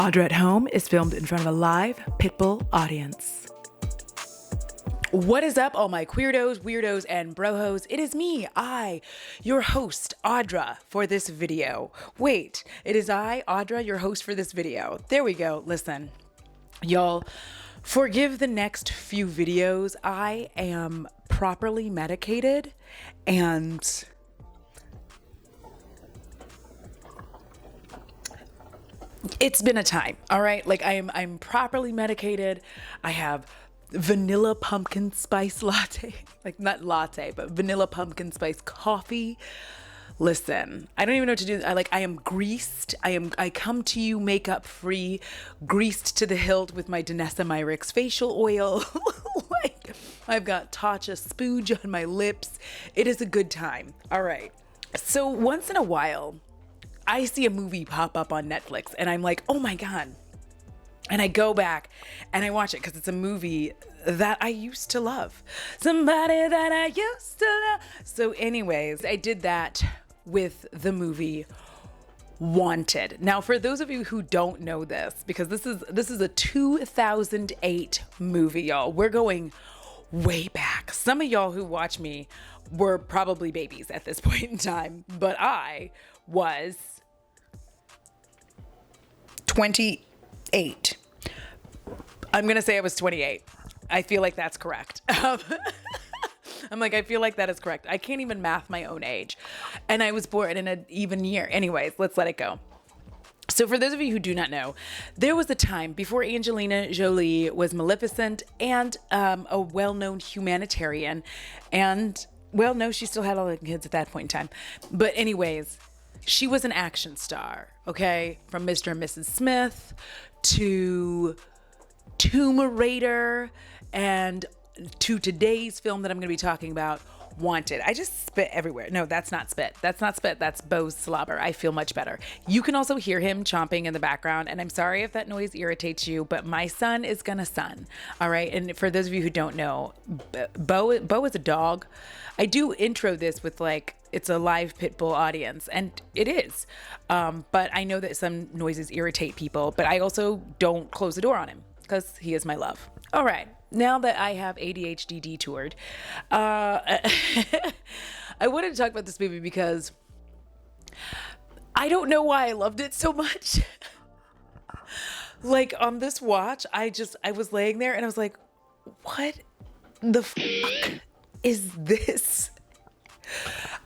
Audra at Home is filmed in front of a live Pitbull audience. What is up, all my queerdos, weirdos, and brohos? It is me, your host, Audra, for this video. Wait, it is I, Audra, your host for this video. There we go. Listen, y'all, forgive the next few videos. I am properly medicated and it's been a time, all right? Like I'm properly medicated. I have vanilla pumpkin spice latte, like not latte, but vanilla pumpkin spice coffee. Listen, I don't even know what to do. I am greased. I come to you makeup free, greased to the hilt with my Danessa Myricks facial oil. Like I've got Tatcha spooge on my lips. It is a good time. All right. So once in a while, I see a movie pop up on Netflix and I'm like, oh my God. And I go back and I watch it because it's a movie that I used to love. Somebody that I used to love. So anyways, I did that with the movie Wanted. Now, for those of you who don't know this, because this is a 2008 movie, y'all. We're going way back. Some of y'all who watch me were probably babies at this point in time, but I was 28. I'm going to say I was 28. I feel like that's correct. I feel like that is correct. I can't even math my own age. And I was born in an even year. Anyways, let's let it go. So for those of you who do not know, there was a time before Angelina Jolie was Maleficent and a well-known humanitarian. And, well, no, she still had all the kids at that point in time. But anyways, she was an action star, okay? From Mr. and Mrs. Smith to Tomb Raider and to today's film that I'm going to be talking about, Wanted. I just spit everywhere. No, that's not spit. That's not spit. That's Bo's slobber. I feel much better. You can also hear him chomping in the background, and I'm sorry if that noise irritates you, but my son is gonna son. All right. And for those of you who don't know, Bo is a dog. I do intro this with like, it's a live Pitbull audience, and it is. But I know that some noises irritate people, but I also don't close the door on him because he is my love. All right. Now that I have ADHD detoured, I wanted to talk about this movie because I don't know why I loved it so much. Like on this watch, I was laying there and I was like, what the fuck is this?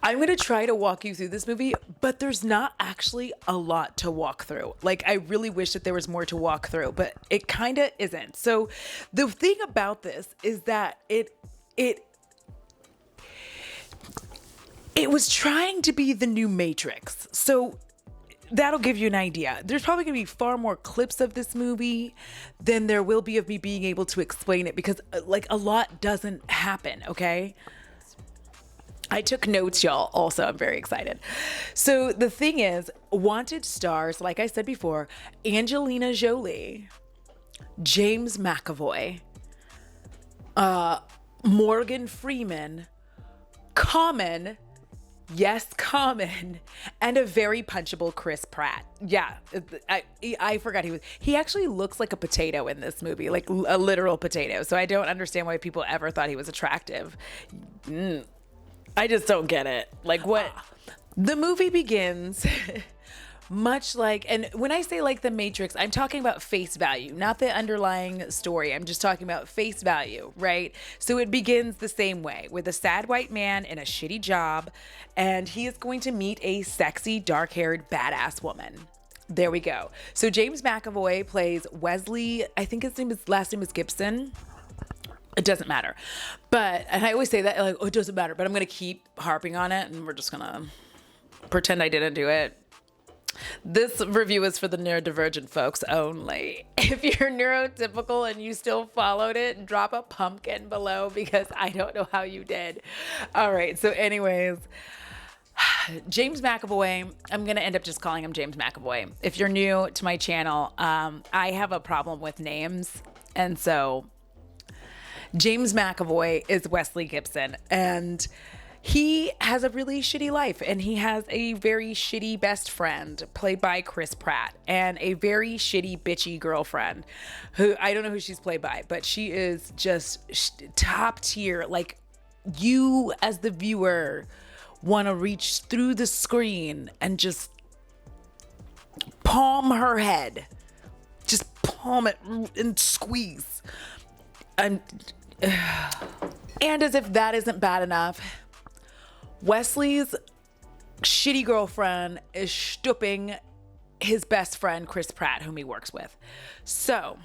I'm going to try to walk you through this movie, but there's not actually a lot to walk through. Like, I really wish that there was more to walk through, but it kind of isn't. So the thing about this is that it was trying to be the new Matrix. So that'll give you an idea. There's probably going to be far more clips of this movie than there will be of me being able to explain it because like a lot doesn't happen, okay? I took notes, y'all. Also, I'm very excited. So the thing is, Wanted stars, like I said before, Angelina Jolie, James McAvoy, Morgan Freeman, Common, yes, Common, and a very punchable Chris Pratt. Yeah, I forgot he actually looks like a potato in this movie, like a literal potato. So I don't understand why people ever thought he was attractive. I just don't get it. Like what? The movie begins much like, and when I say like the Matrix, I'm talking about face value, not the underlying story. I'm just talking about face value, right? So it begins the same way with a sad white man in a shitty job, and he is going to meet a sexy, dark-haired, badass woman. There we go. So James McAvoy plays Wesley. I think his last name is Gibson. It doesn't matter. And I always say that like, oh, it doesn't matter, but I'm going to keep harping on it and we're just going to pretend I didn't do it. This review is for the neurodivergent folks only. If you're neurotypical and you still followed it, drop a pumpkin below because I don't know how you did. All right. So anyways, James McAvoy, I'm going to end up just calling him James McAvoy. If you're new to my channel, I have a problem with names. And so James McAvoy is Wesley Gibson, and he has a really shitty life, and he has a very shitty best friend played by Chris Pratt, and a very shitty bitchy girlfriend who I don't know who she's played by, but she is just top tier. Like, you as the viewer want to reach through the screen and just palm her head, just palm it and squeeze. And as if that isn't bad enough, Wesley's shitty girlfriend is stooping his best friend, Chris Pratt, whom he works with. So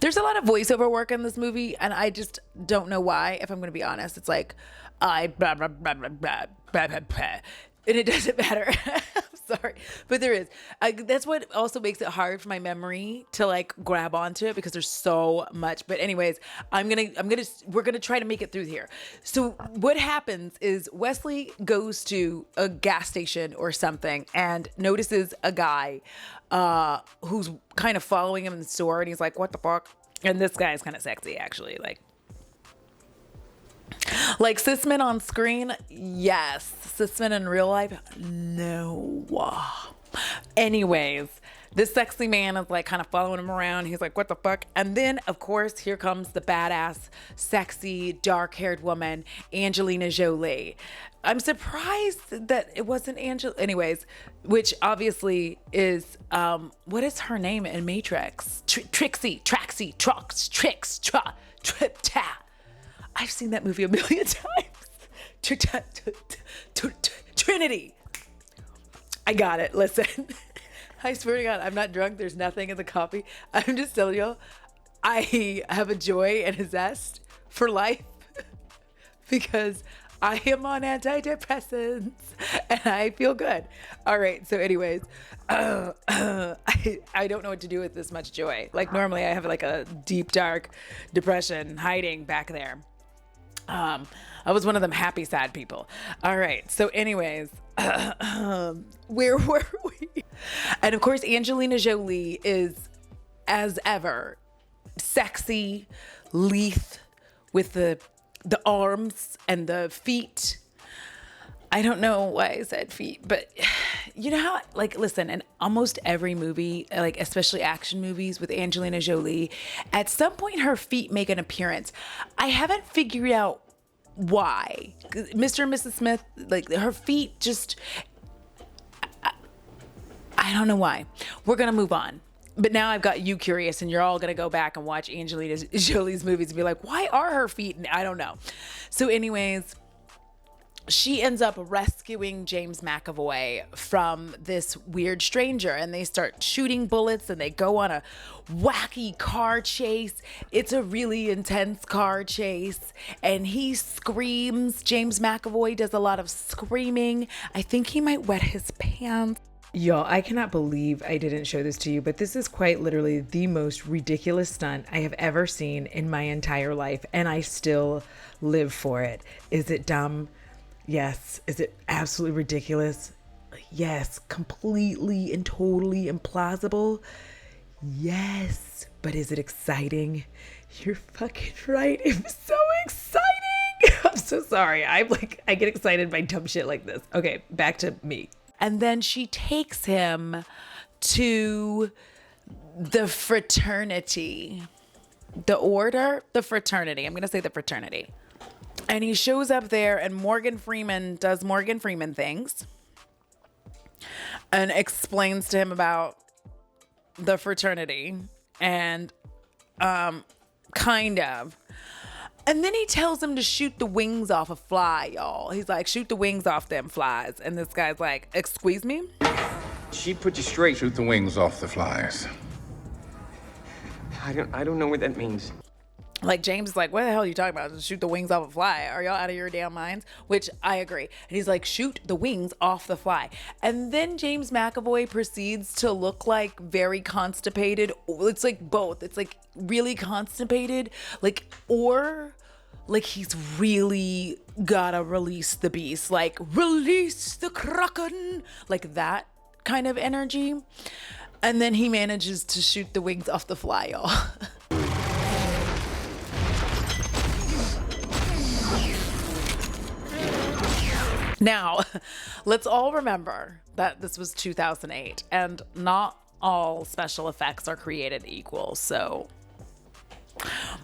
there's a lot of voiceover work in this movie, and I just don't know why, if I'm going to be honest. It's like, I blah, blah, blah, blah, blah, blah, blah, blah, and it doesn't matter. I'm sorry, but there is. That's what also makes it hard for my memory to like grab onto it, because there's so much. But anyways, we're gonna try to make it through here. So what happens is Wesley goes to a gas station or something and notices a guy who's kind of following him in the store, and he's like, "What the fuck?" And this guy is kind of sexy, actually, like cis men on screen, yes. Cis men in real life, no. Anyways, this sexy man is like kind of following him around. He's like, what the fuck? And then, of course, here comes the badass, sexy, dark-haired woman, Angelina Jolie. I'm surprised that it wasn't anyways, which obviously is, what is her name in Matrix? Trixie. I've seen that movie a million times. Trinity. I got it. Listen, I swear to God, I'm not drunk. There's nothing in the coffee. I'm just telling you, I have a joy and a zest for life because I am on antidepressants and I feel good. All right. So anyways, I don't know what to do with this much joy. Like normally I have like a deep, dark depression hiding back there. I was one of them happy, sad people. All right. So anyways, where were we? And of course, Angelina Jolie is, as ever, sexy, lithe with the arms and the feet. I don't know why I said feet, but you know how, like, listen, in almost every movie, like especially action movies with Angelina Jolie, at some point her feet make an appearance. I haven't figured out why. Mr. and Mrs. Smith, like her feet just, I don't know why. We're going to move on. But now I've got you curious, and you're all going to go back and watch Angelina Jolie's movies and be like, why are her feet? I don't know. So anyways, she ends up rescuing James McAvoy from this weird stranger, and they start shooting bullets and they go on a wacky car chase. It's a really intense car chase, and he screams. James McAvoy does a lot of screaming. I think he might wet his pants. Y'all, I cannot believe I didn't show this to you, but this is quite literally the most ridiculous stunt I have ever seen in my entire life, and I still live for it. Is it dumb? Yes. Is it absolutely ridiculous? Yes. Completely and totally implausible? Yes. But is it exciting? You're fucking right. It was so exciting. I'm so sorry. I get excited by dumb shit like this. Okay, back to me. And then she takes him to the fraternity. The order? The fraternity. I'm going to say the fraternity. And he shows up there, and Morgan Freeman does Morgan Freeman things and explains to him about the fraternity and kind of. And then he tells him to shoot the wings off a fly, y'all. He's like, shoot the wings off them flies. And this guy's like, excuse me? She put you straight. Shoot the wings off the flies. I don't know what that means. Like, James is like, what the hell are you talking about? Shoot the wings off a fly. Are y'all out of your damn minds? Which I agree. And he's like, shoot the wings off the fly. And then James McAvoy proceeds to look like very constipated. It's like both. It's like really constipated, like, or like he's really gotta release the beast, like release the kraken, like that kind of energy. And then he manages to shoot the wings off the fly, y'all. Now, let's all remember that this was 2008 and not all special effects are created equal. So,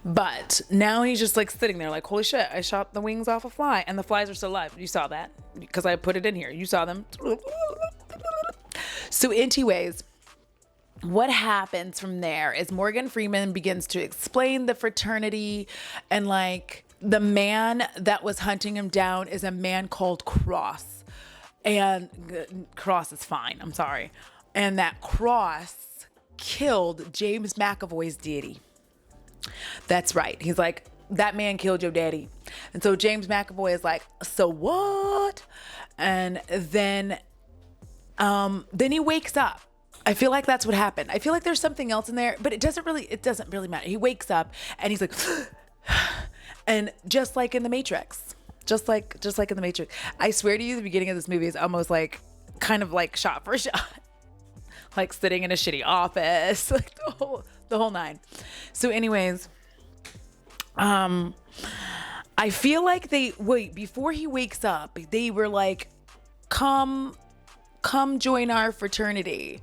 but now he's just like sitting there like, holy shit, I shot the wings off a fly and the flies are still alive. You saw that because I put it in here. You saw them. So anyways, what happens from there is Morgan Freeman begins to explain the fraternity, and like the man that was hunting him down is a man called Cross, and Cross is fine. I'm sorry. And that Cross killed James McAvoy's daddy. That's right. He's like, that man killed your daddy. And so James McAvoy is like, so what? And then he wakes up. I feel like that's what happened. I feel like there's something else in there, but it doesn't really matter. He wakes up and he's like, and just like in the Matrix, just like in the Matrix, I swear to you, the beginning of this movie is almost like kind of like shot for shot, like sitting in a shitty office, like the whole nine. So anyways, I feel like before he wakes up, they were like, come join our fraternity.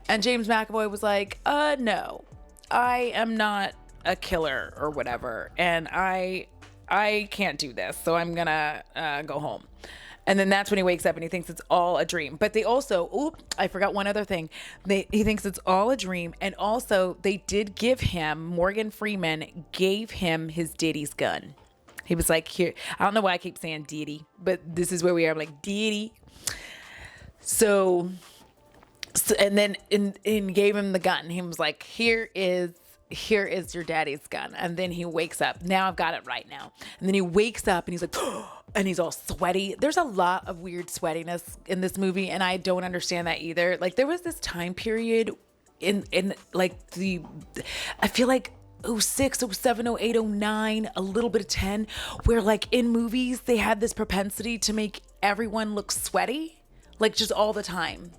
And James McAvoy was like, no, I am not a killer or whatever. And I can't do this. So I'm gonna go home. And then that's when he wakes up and he thinks it's all a dream. But they also, I forgot one other thing. He thinks it's all a dream. And also they did give him, Morgan Freeman gave him his daddy's gun. He was like, here, I don't know why I keep saying daddy, but this is where we are. I'm like, daddy. So and then gave him the gun. He was like, here is your daddy's gun. And then he wakes up. Now I've got it right now. And then he wakes up and he's like, and he's all sweaty. There's a lot of weird sweatiness in this movie, and I don't understand that either. Like there was this time period in like I feel like 06, 07, 08, 09, a little bit of 10, where like in movies they had this propensity to make everyone look sweaty. Like just all the time.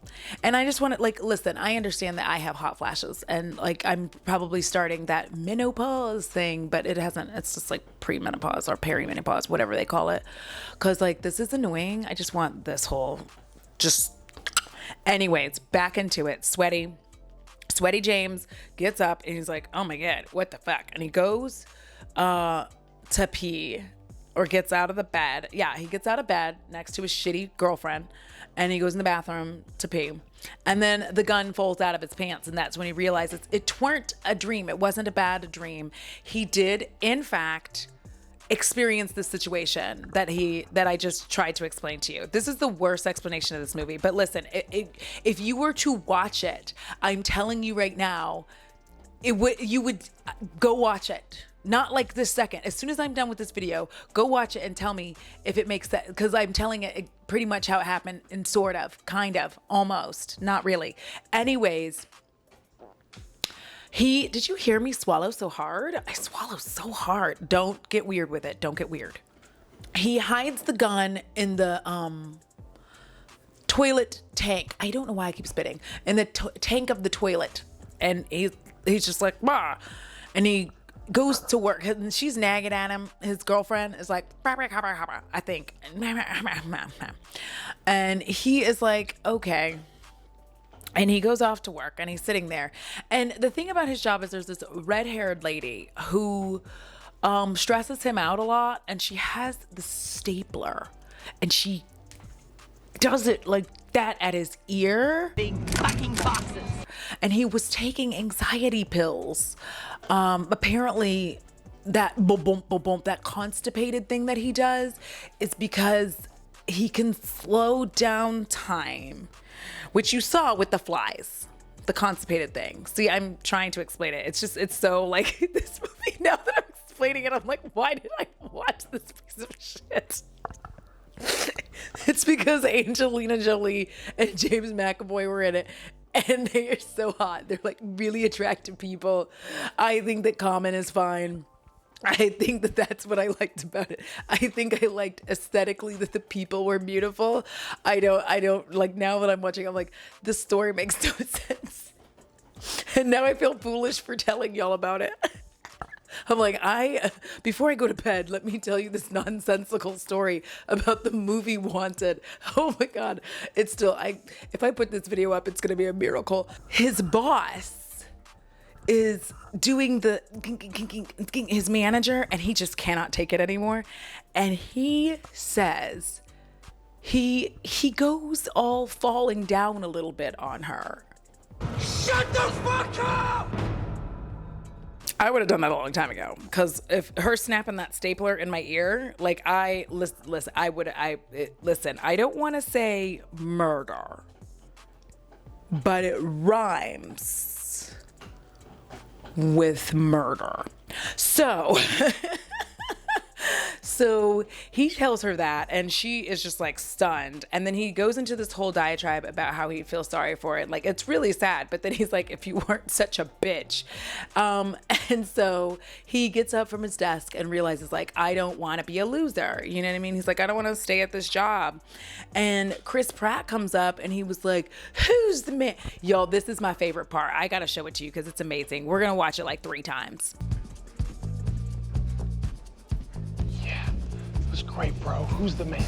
And I just want to like, listen, I understand that I have hot flashes and like I'm probably starting that menopause thing, but it's just like pre-menopause or perimenopause, whatever they call it. Cause like this is annoying. I just want this whole anyways, back into it. Sweaty James gets up and he's like, oh my God, what the fuck? And he goes to pee or gets out of the bed. Yeah, he gets out of bed next to his shitty girlfriend. And he goes in the bathroom to pee. And then the gun falls out of his pants. And that's when he realizes it weren't a dream. It wasn't a bad dream. He did, in fact, experience the situation that I just tried to explain to you. This is the worst explanation of this movie. But listen, if you were to watch it, I'm telling you right now, you would go watch it. Not like this second. As soon as I'm done with this video, go watch it and tell me if it makes sense. Because I'm telling it pretty much how it happened, and sort of, kind of, almost, not really. Anyways, did you hear me swallow so hard? I swallow so hard. Don't get weird with it. Don't get weird. He hides the gun in the toilet tank. I don't know why I keep spitting. In the tank of the toilet. And he's just like, bah. And he goes to work and she's nagging at him. His girlfriend is like, I think. And he is like, okay. And he goes off to work and he's sitting there. And the thing about his job is there's this red-haired lady who stresses him out a lot. And she has the stapler. And she does it like that at his ear. Big fucking boxes. And he was taking anxiety pills. Apparently that that constipated thing that he does is because he can slow down time, which you saw with the flies, the constipated thing. See, I'm trying to explain it. It's so like this movie, now that I'm explaining it, I'm like, why did I watch this piece of shit? It's because Angelina Jolie and James McAvoy were in it. And they are so hot. They're like really attractive people. I think that Common is fine. I think that that's what I liked about it. I think I liked aesthetically that the people were beautiful. I don't like, now that I'm watching, I'm like, this story makes no sense. And now I feel foolish for telling y'all about it. I'm like, before I go to bed, let me tell you this nonsensical story about the movie Wanted. Oh my God. It's still, if I put this video up, it's going to be a miracle. His boss is doing his manager, and he just cannot take it anymore. And he says, he goes all falling down a little bit on her. Shut the fuck up! I would have done that a long time ago, because if her snapping that stapler in my ear, like listen, I don't want to say murder, but it rhymes with murder. So he tells her that, and she is just like stunned. And then he goes into this whole diatribe about how he feels sorry for it. Like, it's really sad. But then he's like, if you weren't such a bitch. And so he gets up from his desk and realizes, like, I don't want to be a loser. You know what I mean? He's like, I don't want to stay at this job. And Chris Pratt comes up and he was like, who's the man? Y'all, this is my favorite part. I got to show it to you because it's amazing. We're going to watch it like 3 times. Great, bro. Who's the man?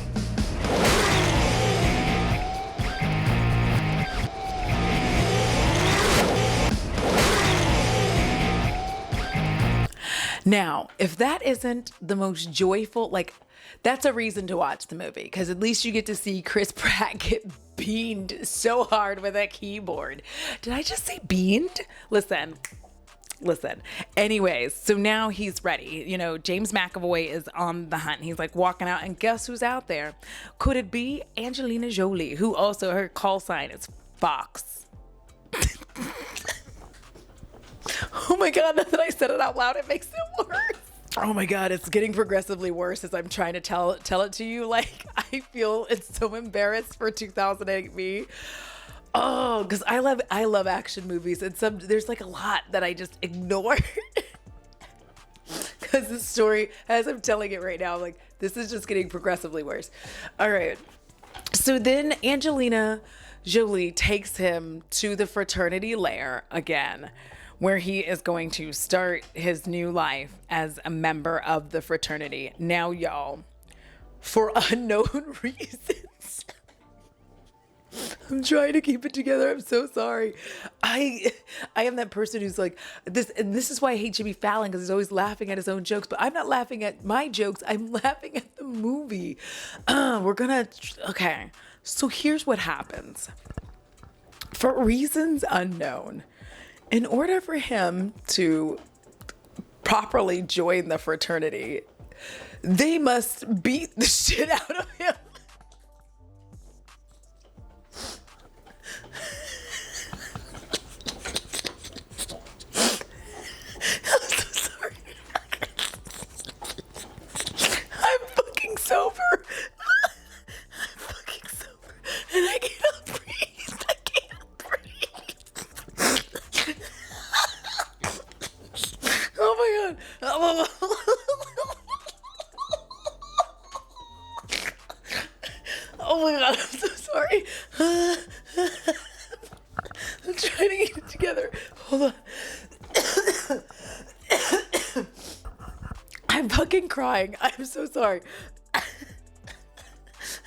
Now, if that isn't the most joyful, like, that's a reason to watch the movie, because at least you get to see Chris Pratt get beamed so hard with that keyboard. Did I just say beamed? Listen. Anyways, so now he's ready. You know, James McAvoy is on the hunt. He's like walking out, and guess who's out there? Could it be Angelina Jolie, who also, her call sign is Fox? Oh my God, now that I said it out loud, it makes it worse. Oh my God, it's getting progressively worse as I'm trying to tell it to you. Like, I feel it's so embarrassed for 2008 me. Oh, because I love action movies, and there's like a lot that I just ignore. Because the story, as I'm telling it right now, I'm like, this is just getting progressively worse. All right. So then Angelina Jolie takes him to the fraternity lair again, where he is going to start his new life as a member of the fraternity. Now, y'all, for unknown reasons, I'm trying to keep it together. I'm so sorry. I am that person who's like this, and this is why I hate Jimmy Fallon, because he's always laughing at his own jokes. But I'm not laughing at my jokes. I'm laughing at the movie. Okay. So here's what happens. For reasons unknown, in order for him to properly join the fraternity, they must beat the shit out of him. And I cannot breathe. Oh my God. Oh my God, I'm so sorry. I'm trying to get it together. Hold on. I'm fucking crying. I'm so sorry.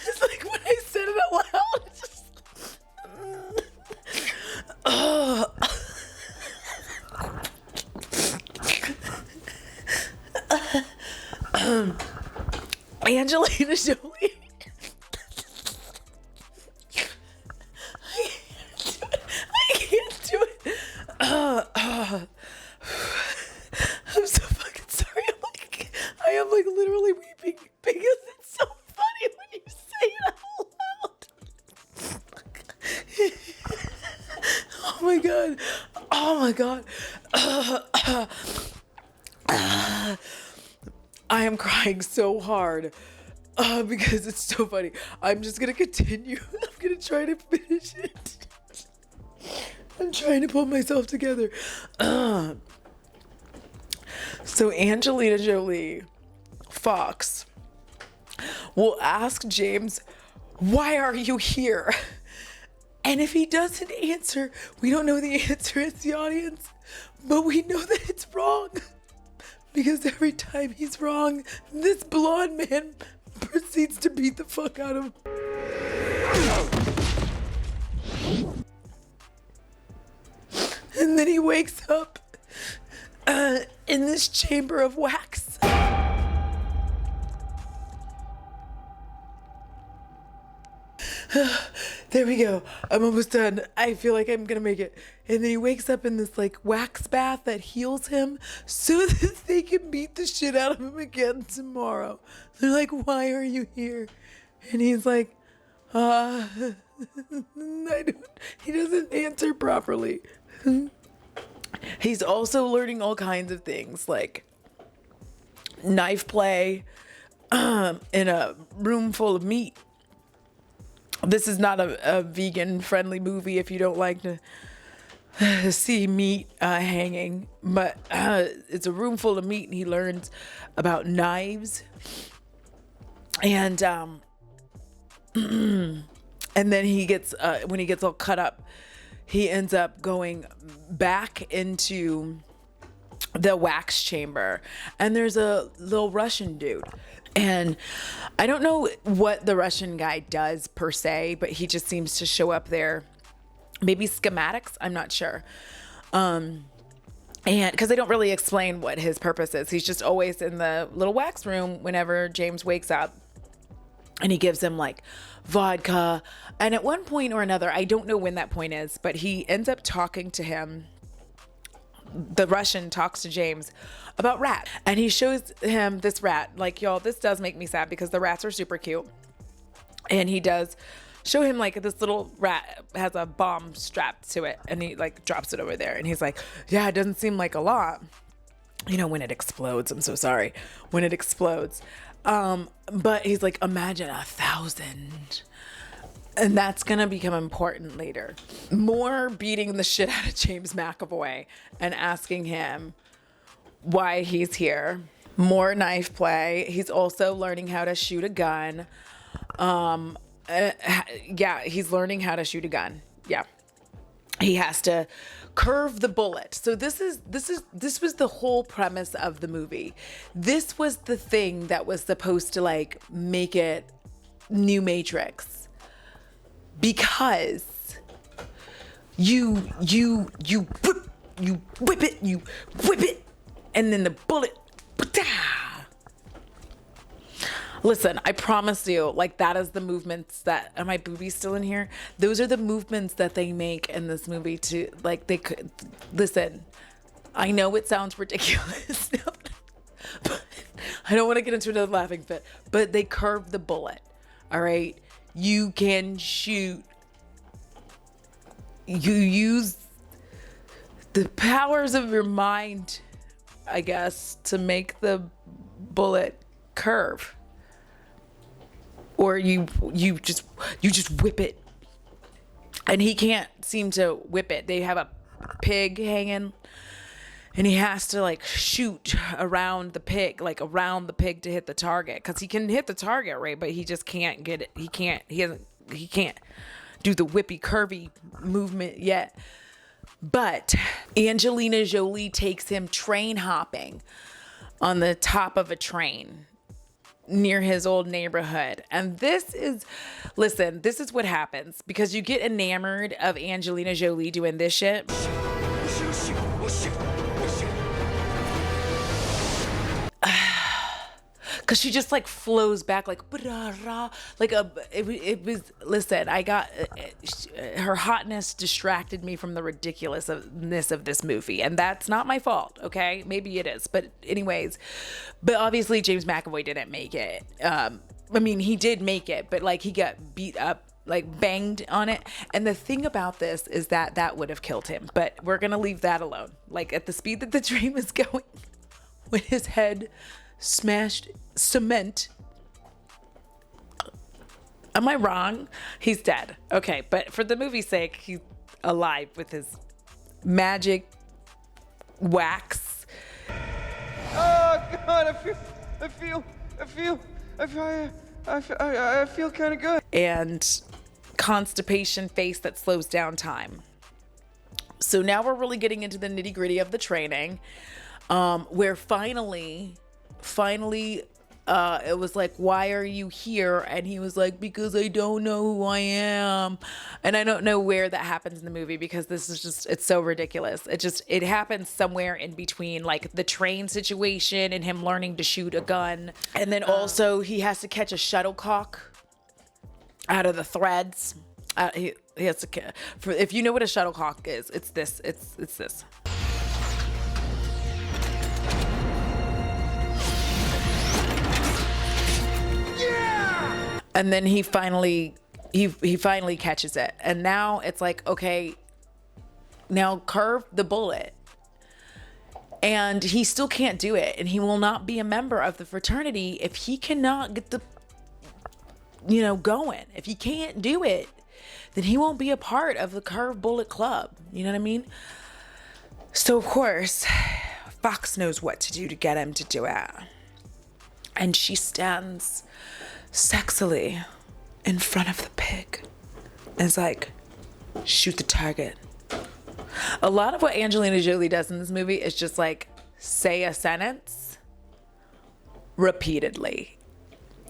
It's like when I said it out loud, it's just... Angelina Jolie. I can't do it. I'm so fucking sorry. I am like literally weeping because it's so funny when you say it out loud. Oh my God. Oh my God. I am crying so hard because it's so funny. I'm just going to continue. I'm going to try to finish it. I'm trying to pull myself together. So Angelina Jolie, Fox, will ask James, why are you here? And if he doesn't answer, we don't know the answer as the audience, but we know that it's wrong. because every time he's wrong, this blonde man proceeds to beat the fuck out of him. And then he wakes up in this chamber of wax. There we go. I'm almost done. I feel like I'm gonna make it. And then he wakes up in this like wax bath that heals him so that they can beat the shit out of him again tomorrow. They're like, why are you here? And he's like, I don't, he doesn't answer properly. He's also learning all kinds of things like knife play in a room full of meat. This is not a vegan friendly movie if you don't like to see meat hanging, but it's a room full of meat, and he learns about knives, and and then he gets when he gets all cut up, he ends up going back into the wax chamber, and there's a little Russian dude. And I don't know what the Russian guy does per se, but he just seems to show up there. Maybe schematics, I'm not sure. And because they don't really explain what his purpose is. He's just always in the little wax room whenever James wakes up, and he gives him like vodka. And at one point or another, I don't know when that point is, but he ends up talking to him. The Russian talks to James about rats, and he shows him this rat. Like, y'all, this does make me sad because the rats are super cute. And he does show him like this little rat has a bomb strapped to it, and he like drops it over there, and he's like, yeah, it doesn't seem like a lot, you know, when it explodes. I'm so sorry when it explodes. But he's like, imagine 1,000. And that's going to become important later. More beating the shit out of James McAvoy and asking him why he's here. More knife play. He's also learning how to shoot a gun. Yeah, he's learning how to shoot a gun. Yeah. He has to curve the bullet. So this was the whole premise of the movie. This was the thing that was supposed to like make it new Matrix. Because you whip it, and then the bullet. Listen, I promise you, like that is the movements that, are my boobies still in here? Those are the movements that they make in this movie to, like, they could, listen, I know it sounds ridiculous, but I don't want to get into another laughing fit, but they curve the bullet, all right? You can shoot. You use the powers of your mind, I guess, to make the bullet curve. Or you just whip it. And he can't seem to whip it. They have a pig hanging, and he has to like shoot around the pig, like around the pig to hit the target, because he can hit the target, right? But he just can't get it. He can't do the whippy curvy movement yet. But Angelina Jolie takes him train hopping on the top of a train near his old neighborhood. And this is what happens, because you get enamored of Angelina Jolie doing this shit. Cause she just like flows back like it was, listen, I got her hotness distracted me from the ridiculousness of this movie, and that's not my fault. Okay, maybe it is, but anyways, but obviously James McAvoy didn't make it. I mean, he did make it, but like he got beat up, like banged on it. And the thing about this is that would have killed him, but we're gonna leave that alone. Like at the speed that the train was going, when his head smashed cement. Am I wrong? He's dead. Okay, but for the movie's sake, he's alive with his magic wax. Oh God, I feel kind of good. And constipation face that slows down time. So now we're really getting into the nitty gritty of the training. where finally, it was like, why are you here? And he was like, because I don't know who I am. And I don't know where that happens in the movie, because this is just, it's so ridiculous. It happens somewhere in between, like the train situation and him learning to shoot a gun. And then also he has to catch a shuttlecock out of the threads. He has to, if you know what a shuttlecock is, it's this. And then he finally catches it. And now it's like, okay, now curve the bullet. And he still can't do it. And he will not be a member of the fraternity if he cannot get the, going. If he can't do it, then he won't be a part of the Curve Bullet Club. You know what I mean? So, of course, Fox knows what to do to get him to do it. And she stands sexily in front of the pig and is like, shoot the target. A lot of what Angelina Jolie does in this movie is just like say a sentence repeatedly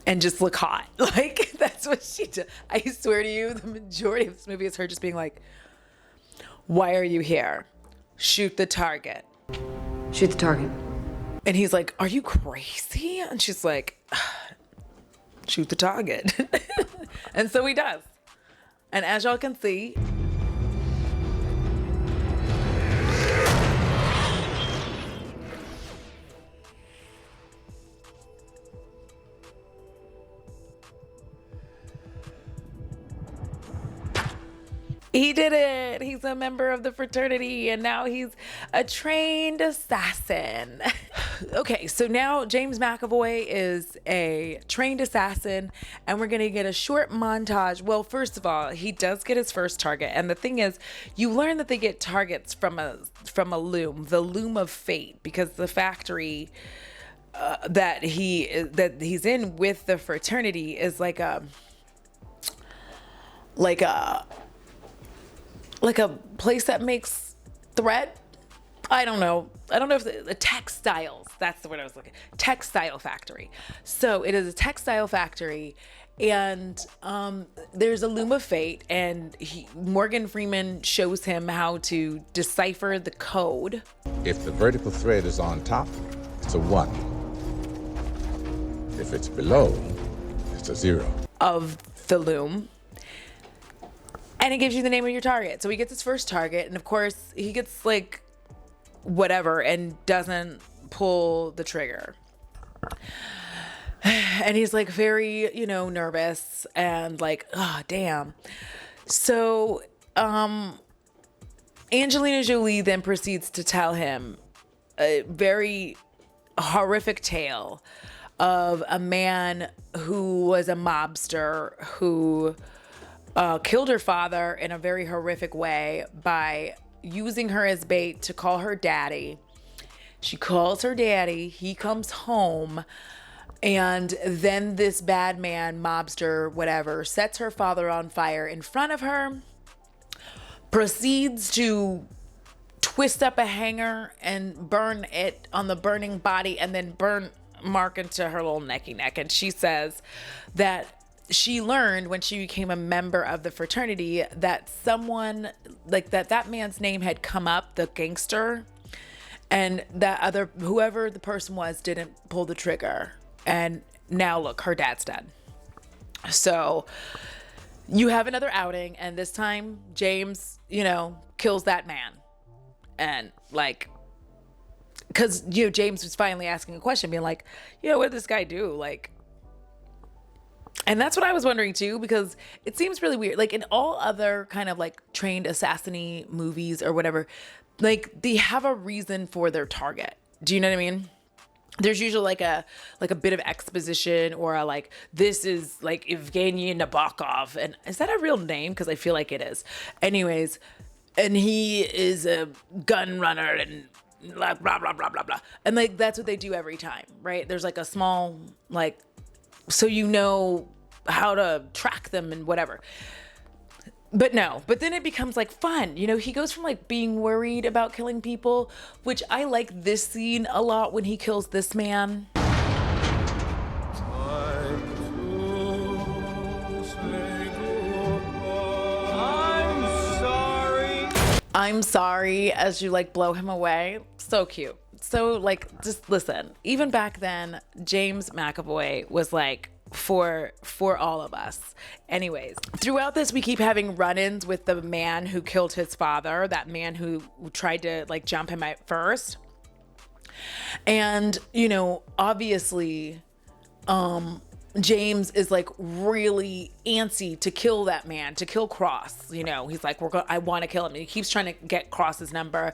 and just look hot. Like, that's what she does. I swear to you, the majority of this movie is her just being like, why are you here? Shoot the target. Shoot the target. And he's like, are you crazy? And she's like, shoot the target. And so he does. And as y'all can see, he did it. He's a member of the fraternity, and now he's a trained assassin. Okay, so now James McAvoy is a trained assassin, and we're going to get a short montage. Well, first of all, he does get his first target, and the thing is, you learn that they get targets from a loom, the loom of fate, because the factory that he's in with the fraternity is like a place that makes thread. I don't know if the textiles, that's the word I was looking. Textile factory. So it is a textile factory, and there's a loom of fate, and Morgan Freeman shows him how to decipher the code. If the vertical thread is on top, it's a 1. If it's below, it's a 0. Of the loom. And it gives you the name of your target. So he gets his first target, and of course he gets like whatever and doesn't pull the trigger. And he's like very, nervous and like, oh, damn. So Angelina Jolie then proceeds to tell him a very horrific tale of a man who was a mobster who killed her father in a very horrific way by using her as bait to call her daddy. She calls her daddy. He comes home. And then this bad man, mobster, whatever, sets her father on fire in front of her, proceeds to twist up a hanger and burn it on the burning body, and then burn Mark into her little necky neck. And she says that she learned when she became a member of the fraternity that someone like that man's name had come up, the gangster, and that whoever the person was didn't pull the trigger. And now look, her dad's dead. So you have another outing, and this time James, kills that man. And like, cause James was finally asking a question, being like, what did this guy do? Like, and that's what I was wondering too, because it seems really weird. Like in all other kind of like trained assassin-y movies or whatever, like they have a reason for their target. Do you know what I mean? There's usually like a bit of exposition, or a like, this is like Evgeny Nabokov. And is that a real name? Because I feel like it is. Anyways, and he is a gun runner and blah, blah, blah, blah, blah, blah. And like, that's what they do every time, right? There's like a small, like, so you know how to track them and whatever. But no, but then it becomes like fun. You know, he goes from like being worried about killing people, which I like this scene a lot when he kills this man. I'm sorry as you like blow him away. So cute. So like, just listen, even back then, James McAvoy was like for all of us. Anyways, throughout this, we keep having run-ins with the man who killed his father, that man who tried to like jump him at first. And, you know, obviously, James is like really antsy to kill that man, to kill Cross. You know, he's like, I want to kill him. And he keeps trying to get Cross's number.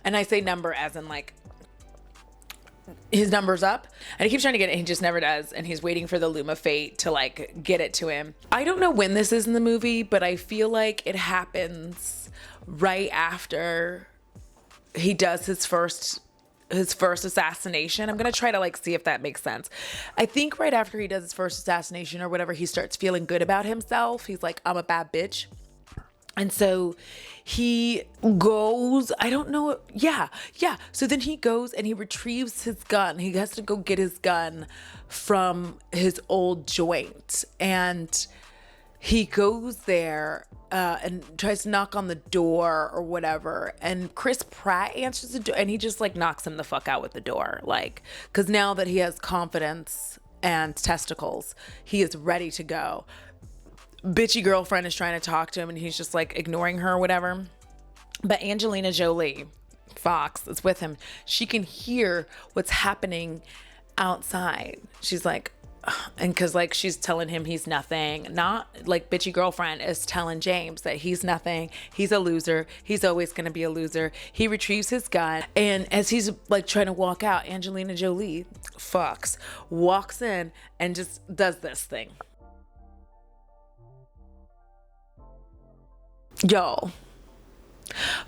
And I say number as in like his number's up, and he keeps trying to get it. And he just never does. And he's waiting for the loom of fate to like get it to him. I don't know when this is in the movie, but I feel like it happens right after he does his first assassination. I'm gonna try to like see if that makes sense. I think right after he does his first assassination or whatever, he starts feeling good about himself. He's like, I'm a bad bitch. And so he goes, I don't know. Yeah. So then he goes and he retrieves his gun. He has to go get his gun from his old joint. And he goes there and tries to knock on the door or whatever. And Chris Pratt answers the door and he just like knocks him the fuck out with the door. Like, because now that he has confidence and testicles, he is ready to go. Bitchy girlfriend is trying to talk to him and he's just like ignoring her or whatever. But Angelina Jolie, Fox, is with him. She can hear what's happening outside. She's like, and because like she's telling him he's nothing, not like bitchy girlfriend is telling James that he's nothing, he's a loser, he's always going to be a loser. He retrieves his gun, and as he's like trying to walk out, Angelina Jolie, Fox, walks in and just does this thing. Yo,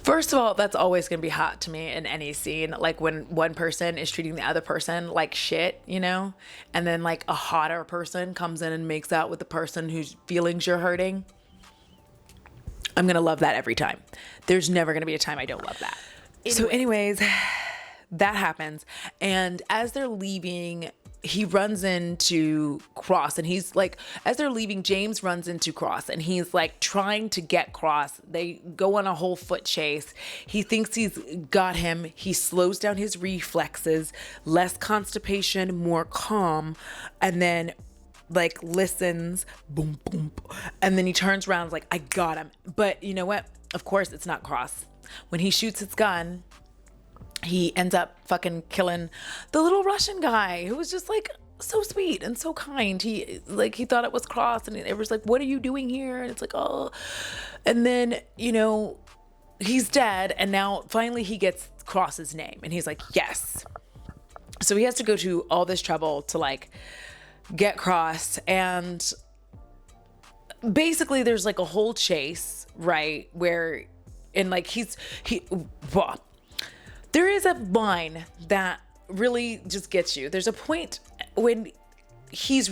first of all, that's always gonna be hot to me in any scene, like when one person is treating the other person like shit, you know, and then like a hotter person comes in and makes out with the person whose feelings you're hurting. I'm gonna love that every time. There's never gonna be a time I don't love that. So anyways, that happens, and as they're leaving, he runs into Cross, and he's like, as they're leaving, James runs into Cross and he's like trying to get Cross. They go on a whole foot chase. He thinks he's got him. He slows down his reflexes, less constipation, more calm, and then like listens, boom, boom. And then he turns around and is like, I got him. But you know what? Of course it's not Cross. When he shoots his gun, he ends up fucking killing the little Russian guy who was just like so sweet and so kind. He thought it was Cross, and it was like, what are you doing here? And it's like, oh. And then, you know, he's dead, and now finally he gets Cross's name, and he's like, yes. So he has to go to all this trouble to like get Cross, and basically there's like a whole chase, right, where and like there is a line that really just gets you. There's a point when James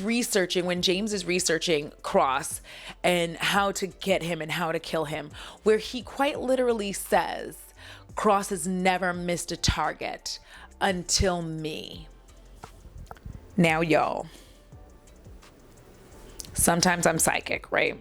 is researching Cross and how to get him and how to kill him, where he quite literally says, Cross has never missed a target until me. Now, y'all, sometimes I'm psychic, right?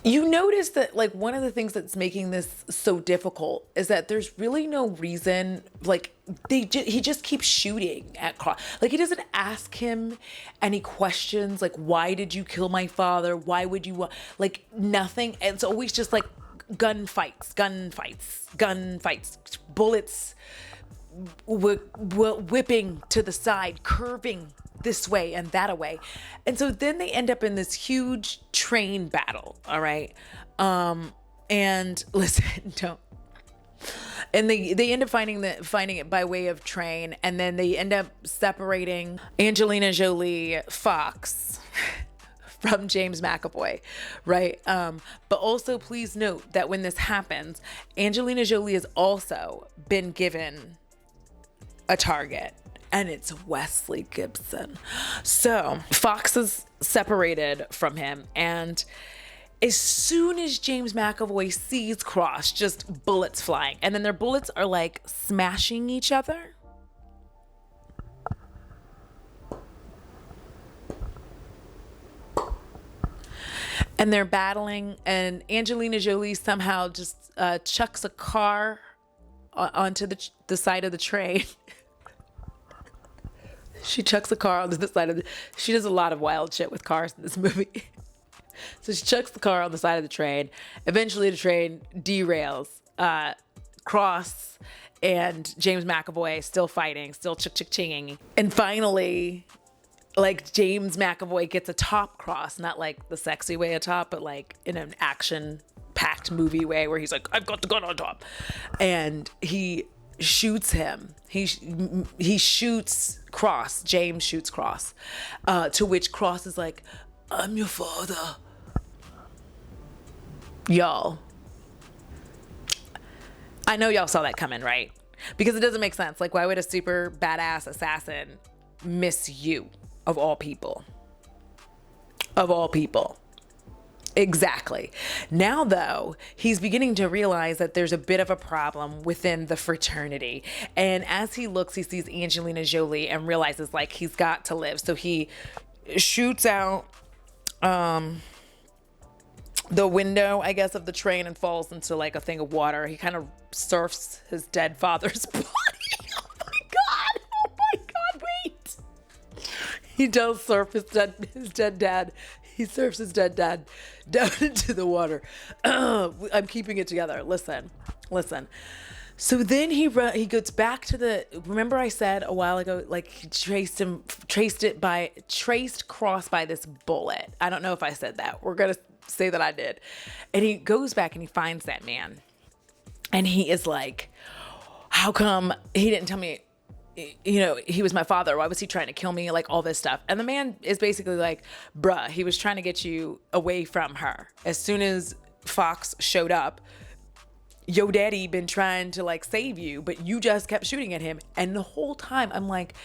You notice that like one of the things that's making this so difficult is that there's really no reason, like he just keeps shooting at Cross. Like he doesn't ask him any questions like, why did you kill my father? Why would you, like nothing. It's always just like gunfights, bullets whipping to the side, curving this way and that away. And so then they end up in this huge train battle. All right. And listen, don't. And they end up finding it by way of train. And then they end up separating Angelina Jolie, Fox, from James McAvoy, right? But also please note that when this happens, Angelina Jolie has also been given a target. and it's Wesley Gibson. So Fox is separated from him, and as soon as James McAvoy sees Cross, just bullets flying, and then their bullets are like smashing each other. And they're battling, and Angelina Jolie somehow just chucks a car onto the side of the train. She chucks a car onto the side of she does a lot of wild shit with cars in this movie. So she chucks the car on the side of the train. Eventually the train derails. Cross and James McAvoy still fighting, still chinging. And finally, like, James McAvoy gets atop Cross, not like the sexy way atop, but like in an action-packed movie way where he's like, I've got the gun on top. And he shoots him. He shoots Cross. James shoots Cross. To which Cross is like, I'm your father. Y'all. I know y'all saw that coming, right? Because it doesn't make sense. Like, why would a super badass assassin miss you? Of all people. Of all people. Exactly. Now, though, he's beginning to realize that there's a bit of a problem within the fraternity. And as he looks, he sees Angelina Jolie and realizes, like, he's got to live. So he shoots out the window, I guess, of the train and falls into, like, a thing of water. He kind of surfs his dead father's body. Oh, my God. Oh, my God. Wait. He does surf his dead dad. He surfs his dead dad down into the water. I'm keeping it together. Listen. So then he goes back to the. Remember I said a while ago, like, he traced Cross by this bullet. I don't know if I said that. We're gonna say that I did. And he goes back and he finds that man, and he is like, "How come he didn't tell me? You know, he was my father. Why was he trying to kill me?" Like, all this stuff. And the man is basically like, bruh, he was trying to get you away from her. As soon as Fox showed up, yo daddy been trying to, like, save you, but you just kept shooting at him. And the whole time I'm like,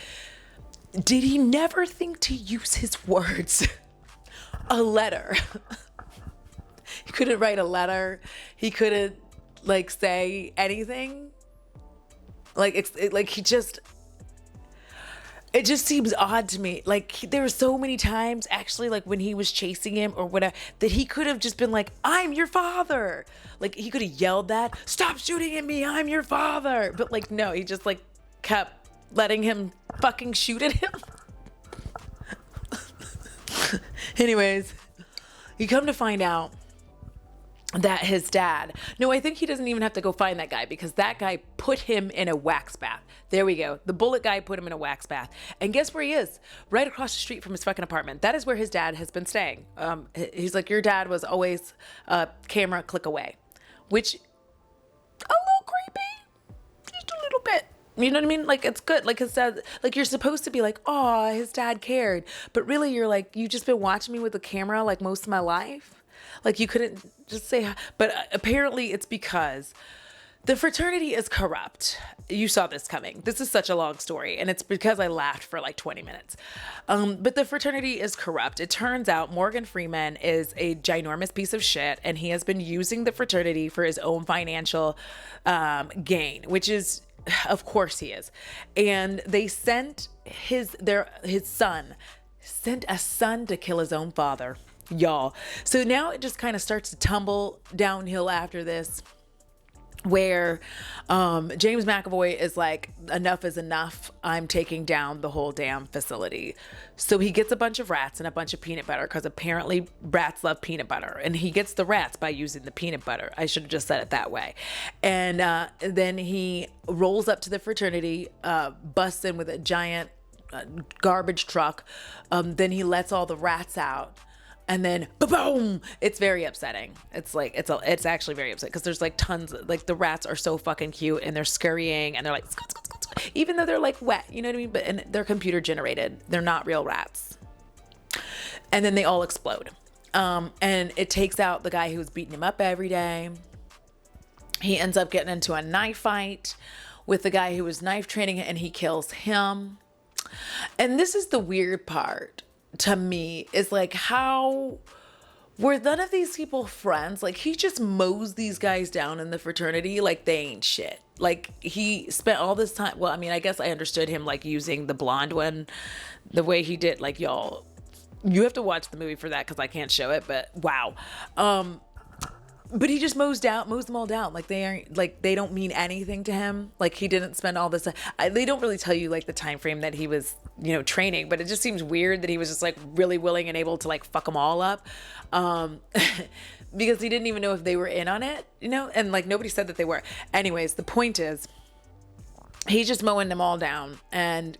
did he never think to use his words? A letter. He couldn't write a letter. He couldn't, like, say anything. Like, it just seems odd to me. Like, there were so many times, actually, like, when he was chasing him or whatever, that he could have just been like, I'm your father. Like, he could have yelled that, stop shooting at me, I'm your father. But, like, no, he just, like, kept letting him fucking shoot at him. Anyways, you come to find out that his dad, no, I think he doesn't even have to go find that guy, because that guy put him in a wax bath. There we go. The bullet guy put him in a wax bath. And guess where he is? Right across the street from his fucking apartment. That is where his dad has been staying. He's like, your dad was always a camera click away, which, a little creepy, just a little bit. You know what I mean? Like, it's good. Like, his dad, like, you're supposed to be like, oh, his dad cared. But really, you're like, you've just been watching me with a camera, like, most of my life. Like, you couldn't just say, but apparently it's because the fraternity is corrupt. You saw this coming. This is such a long story, and it's because I laughed for like 20 minutes. But the fraternity is corrupt. It turns out Morgan Freeman is a ginormous piece of shit, and he has been using the fraternity for his own financial gain, which is, of course he is. And they sent his son to kill his own father. Y'all. So now it just kind of starts to tumble downhill after this, where James McAvoy is like, enough is enough. I'm taking down the whole damn facility. So he gets a bunch of rats and a bunch of peanut butter, because apparently rats love peanut butter. And he gets the rats by using the peanut butter. I should have just said it that way. And then he rolls up to the fraternity, busts in with a giant garbage truck. Then he lets all the rats out. And then boom, it's very upsetting. It's like, it's actually very upsetting, because there's like tons of, like, the rats are so fucking cute, and they're scurrying, and they're like, even though they're like wet, you know what I mean? But, and they're computer generated. They're not real rats. And then they all explode. And it takes out the guy who's beating him up every day. He ends up getting into a knife fight with the guy who was knife training, and he kills him. And this is the weird part to me, is like, how were none of these people friends? Like, he just mows these guys down in the fraternity like they ain't shit. Like, he spent all this time. Well, I mean, I guess I understood him like using the blonde one the way he did. Like, y'all, you have to watch the movie for that because I can't show it, but wow. But he just mows them all down. Like, they don't mean anything to him. Like, he didn't spend all this. They don't really tell you like the time frame that he was, training, but it just seems weird that he was just like really willing and able to like fuck them all up. Because he didn't even know if they were in on it, and like nobody said that they were. Anyways, the point is, he's just mowing them all down and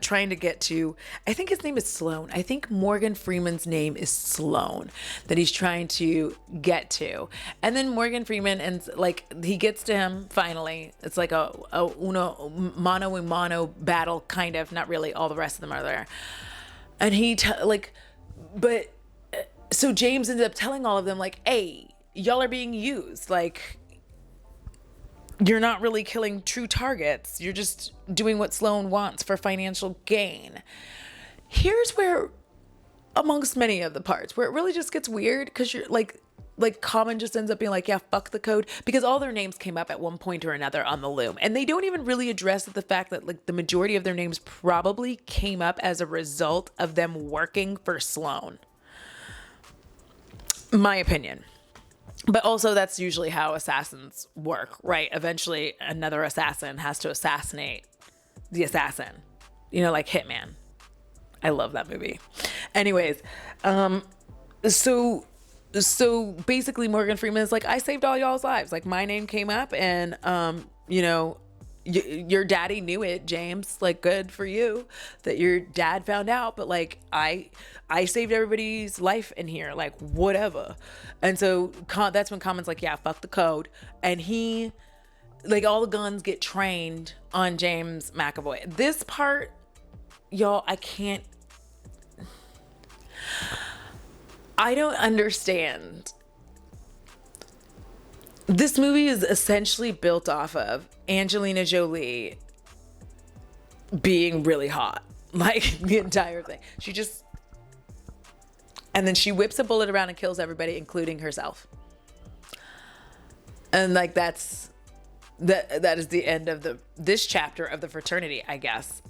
trying to get to, I think his name is Sloan. I think Morgan Freeman's name is Sloan that he's trying to get to. And then Morgan Freeman, and like, he gets to him finally. It's like a mano a mano battle, kind of, not really. All the rest of them are there. And so James ended up telling all of them like, hey, y'all are being used. Like, you're not really killing true targets. You're just doing what Sloan wants for financial gain. Here's where, amongst many of the parts, where it really just gets weird, because you're like Common just ends up being like, yeah, fuck the code, because all their names came up at one point or another on the loom. And they don't even really address the fact that like the majority of their names probably came up as a result of them working for Sloan. My opinion. But also, that's usually how assassins work, right? Eventually, another assassin has to assassinate the assassin. Like Hitman. I love that movie. Anyways, so basically Morgan Freeman is like, I saved all y'all's lives. Like, my name came up, and your daddy knew it, James. Like, good for you that your dad found out, but like, I saved everybody's life in here, like, whatever. And so that's when Common's like, yeah, fuck the code. And he, like, all the guns get trained on James McAvoy. This part, y'all, I don't understand. This movie is essentially built off of Angelina Jolie being really hot. Like, the entire thing. And then she whips a bullet around and kills everybody, including herself. And like, that is the end of this chapter of the Fraternity, I guess.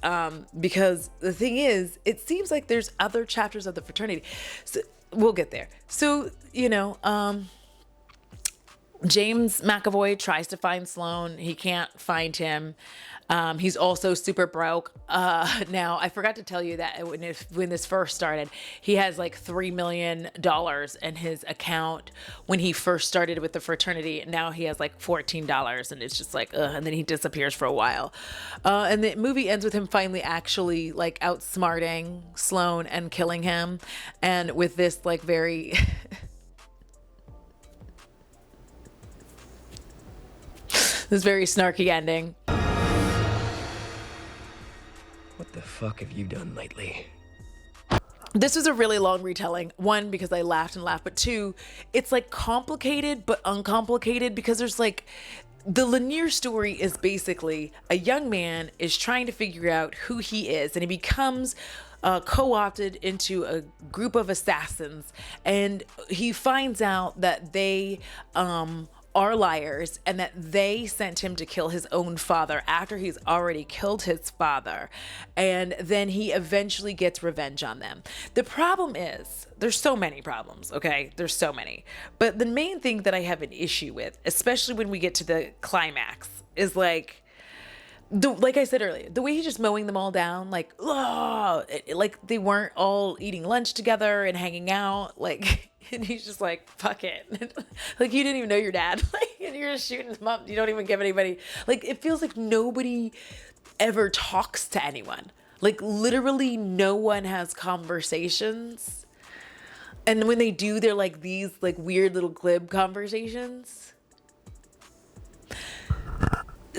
Because the thing is, it seems like there's other chapters of the Fraternity. So we'll get there. So, James McAvoy tries to find Sloan. He can't find him. He's also super broke. Now, I forgot to tell you that when this first started, he has like $3 million in his account when he first started with the Fraternity. Now he has like $14, and it's just like, ugh, and then he disappears for a while. And the movie ends with him finally actually like outsmarting Sloan and killing him. And with this like very... this very snarky ending. What the fuck have you done lately? This was a really long retelling. One, because I laughed and laughed, but two, it's like complicated but uncomplicated, because there's like, the linear story is basically a young man is trying to figure out who he is, and he becomes co-opted into a group of assassins, and he finds out that they are liars, and that they sent him to kill his own father after he's already killed his father. And then he eventually gets revenge on them. The problem is, there's so many problems, okay? There's so many. But the main thing that I have an issue with, especially when we get to the climax, is like I said earlier, the way he's just mowing them all down, like, oh, like they weren't all eating lunch together and hanging out, like... And he's just like, fuck it. Like, you didn't even know your dad. Like, and you're just shooting them up. You don't even give anybody. Like, it feels like nobody ever talks to anyone. Like, literally no one has conversations. And when they do, they're like these like weird little glib conversations.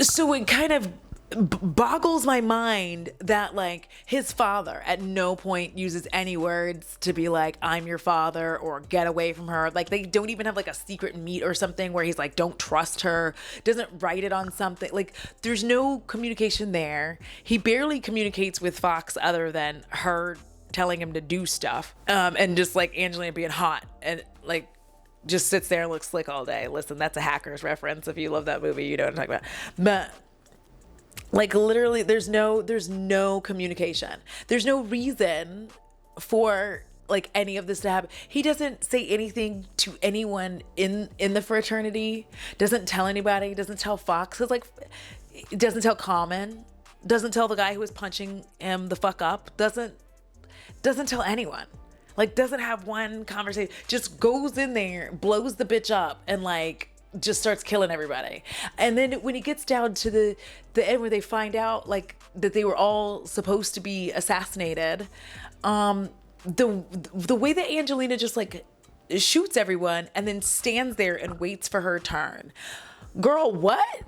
So it kind of boggles my mind that like his father at no point uses any words to be like, I'm your father, or get away from her. Like they don't even have like a secret meet or something where he's like, don't trust her, doesn't write it on something. Like there's no communication there. He barely communicates with Fox other than her telling him to do stuff, and just like Angelina being hot and like just sits there and looks slick all day. Listen, that's a Hackers reference. If you love that movie, you know what I'm talking about. But like literally there's no communication. There's no reason for like any of this to happen. He doesn't say anything to anyone in the fraternity, doesn't tell anybody, doesn't tell Fox, cause like doesn't tell Common, doesn't tell the guy who was punching him the fuck up, doesn't tell anyone. Like doesn't have one conversation, just goes in there, blows the bitch up, and like just starts killing everybody. And then when he gets down to the end where they find out like that they were all supposed to be assassinated, the way that Angelina just like shoots everyone and then stands there and waits for her turn. Girl, what?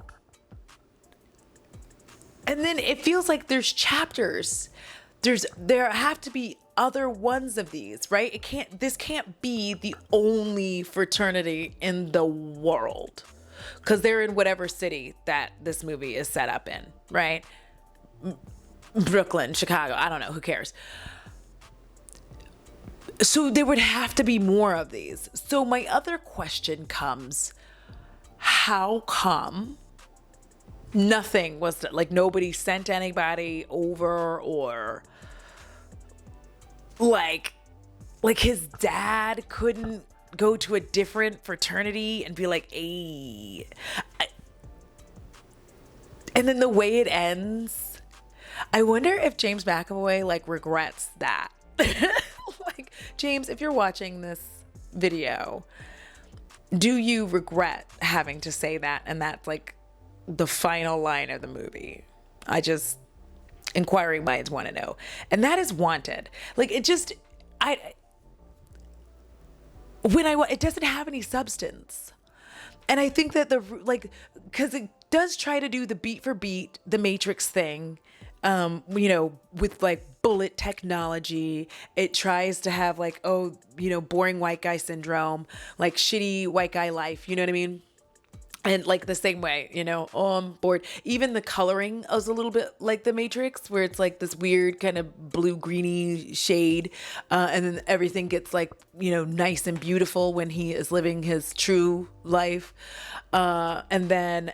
And then it feels like there's chapters. There have to be other ones of these, right? This can't be the only fraternity in the world, because they're in whatever city that this movie is set up in, right? Brooklyn, Chicago, I don't know, who cares? So there would have to be more of these. So my other question comes, how come nothing was like, nobody sent anybody over, or like his dad couldn't go to a different fraternity and be like, hey. And then the way it ends, I wonder if James McAvoy like regrets that. Like, James, if you're watching this video, do you regret having to say that? And that's like the final line of the movie. Inquiring minds want to know. And that is Wanted. Like it just, it doesn't have any substance. And I think that because it does try to do the beat for beat, the Matrix thing, with like bullet technology. It tries to have like, boring white guy syndrome, like shitty white guy life. You know what I mean? And like the same way, I'm bored. Even the coloring is a little bit like the Matrix, where it's like this weird kind of blue greeny shade. And then everything gets like, nice and beautiful when he is living his true life. And then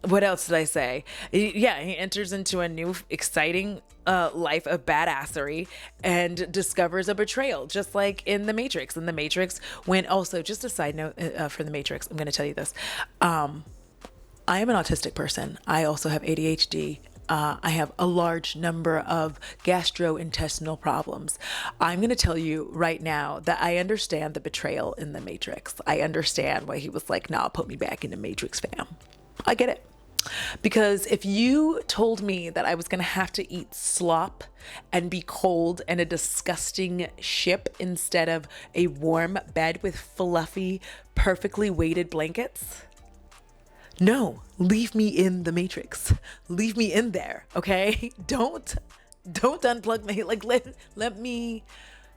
what else did I say? Yeah, he enters into a new exciting life of badassery and discovers a betrayal, just like in The Matrix. In The Matrix, when also, just a side note for The Matrix, I'm going to tell you this. I am an autistic person. I also have ADHD. I have a large number of gastrointestinal problems. I'm going to tell you right now that I understand the betrayal in The Matrix. I understand why he was like, nah, put me back in the Matrix, fam. I get it. Because if you told me that I was going to have to eat slop and be cold in a disgusting ship instead of a warm bed with fluffy, perfectly weighted blankets, no, leave me in the Matrix. Leave me in there, okay? Don't unplug me. Like let me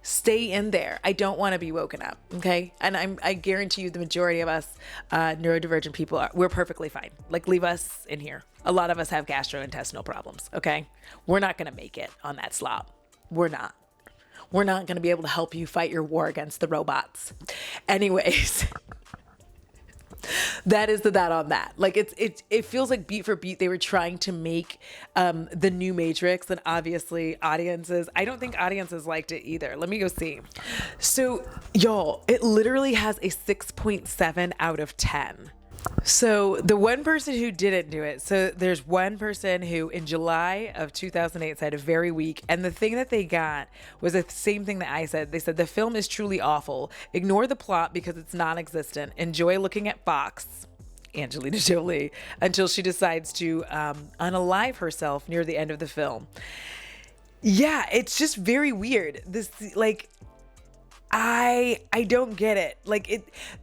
stay in there. I don't want to be woken up, okay? And I guarantee you the majority of us neurodivergent people we're perfectly fine. Like, leave us in here. A lot of us have gastrointestinal problems, okay? We're not going to make it on that slop. We're not going to be able to help you fight your war against the robots. Anyways, that is that on that. Like it feels like beat for beat they were trying to make the new Matrix, and obviously I don't think audiences liked it either. Let me go see. So y'all, it literally has a 6.7 out of 10. So the one person who didn't do it, so there's one person who in July of 2008 said very weak, and the thing that they got was the same thing that I said. They said the film is truly awful. Ignore the plot because it's non-existent. Enjoy looking at Fox, Angelina Jolie, until she decides to unalive herself near the end of the film. Yeah, it's just very weird. This, like, I don't get it. Like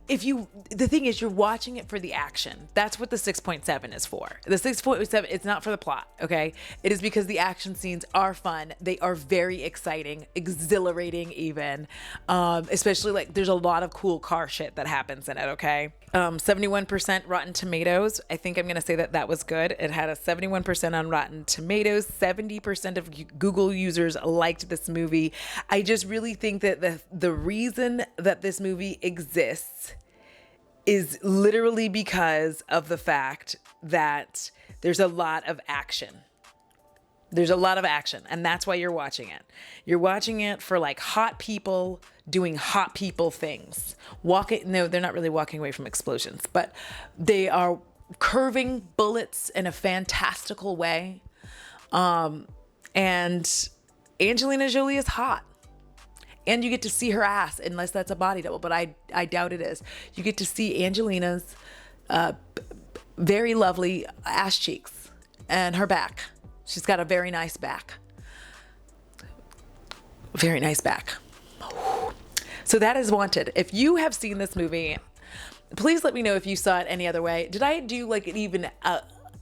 the thing is, you're watching it for the action. That's what the 6.7 is for. The 6.7, it's not for the plot, okay? It is because the action scenes are fun. They are very exciting, exhilarating even. Especially like there's a lot of cool car shit that happens in it, okay? 71% Rotten Tomatoes. I think I'm going to say that was good. It had a 71% on Rotten Tomatoes. 70% of Google users liked this movie. I just really think that the reason that this movie exists is literally because of the fact that there's a lot of action. There's a lot of action, and that's why you're watching it. You're watching it for like hot people doing hot people things. No, they're not really walking away from explosions, but they are curving bullets in a fantastical way. And Angelina Jolie is hot. And you get to see her ass, unless that's a body double, but I doubt it is. You get to see Angelina's very lovely ass cheeks and her back. She's got a very nice back. Very nice back. So that is Wanted. If you have seen this movie, please let me know if you saw it any other way. Did I do like an even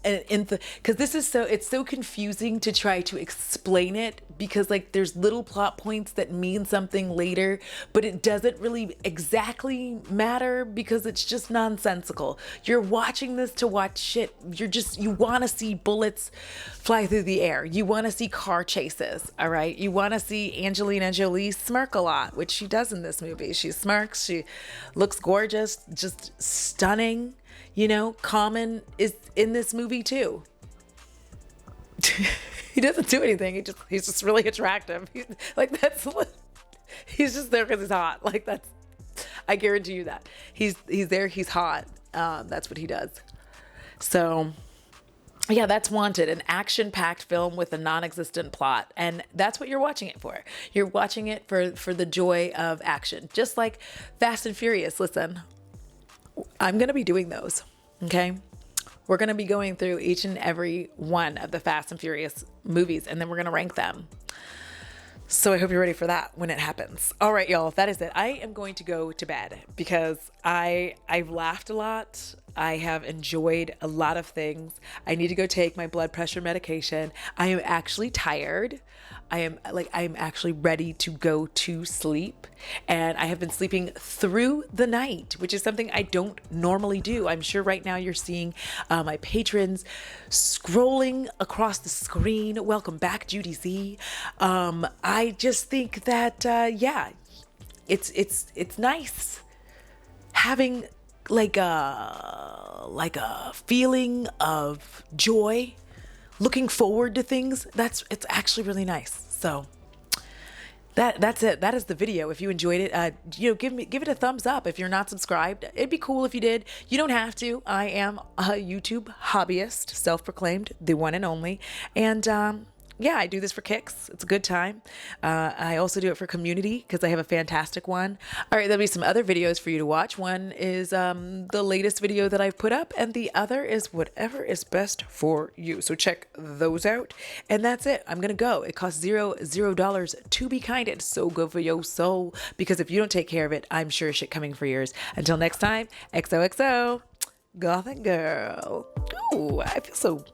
because this is it's so confusing to try to explain it, because like there's little plot points that mean something later, but it doesn't really exactly matter because it's just nonsensical. You're watching this to watch shit. You want to see bullets fly through the air. You want to see car chases. All right. You want to see Angelina Jolie smirk a lot, which she does in this movie. She smirks. She looks gorgeous, just stunning. You know, Common is in this movie too. He doesn't do anything. He's just really attractive. He's just there because he's hot. Like I guarantee you that. He's there. He's hot. That's what he does. So yeah, that's Wanted, an action-packed film with a non-existent plot. And that's what you're watching it for. You're watching it for the joy of action. Just like Fast and Furious. Listen, I'm going to be doing those, okay? We're going to be going through each and every one of the Fast and Furious movies, and then we're going to rank them. So I hope you're ready for that when it happens. All right, y'all, that is it. I am going to go to bed because I've laughed a lot. I have enjoyed a lot of things. I need to go take my blood pressure medication. I am actually tired. I'm actually ready to go to sleep, and I have been sleeping through the night, which is something I don't normally do. I'm sure right now you're seeing my patrons scrolling across the screen. Welcome back, Judy Z. I just think that it's nice having like a feeling of joy, looking forward to things. It's actually really nice. So that's it. That is the video. If you enjoyed it, give it a thumbs up. If you're not subscribed, it'd be cool if you did. You don't have to. I am a YouTube hobbyist, self-proclaimed, the one and only. And yeah, I do this for kicks. It's a good time. I also do it for community because I have a fantastic one. All right, there'll be some other videos for you to watch. One is the latest video that I've put up, and the other is whatever is best for you. So check those out. And that's it. I'm going to go. It costs $0 to be kinded. So good for your soul, because if you don't take care of it, I'm sure shit coming for yours. Until next time, XOXO, Gothic Girl. Ooh, I feel so...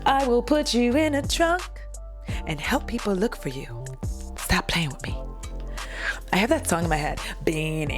I will put you in a trunk and help people look for you. Stop playing with me. I have that song in my head. Bean,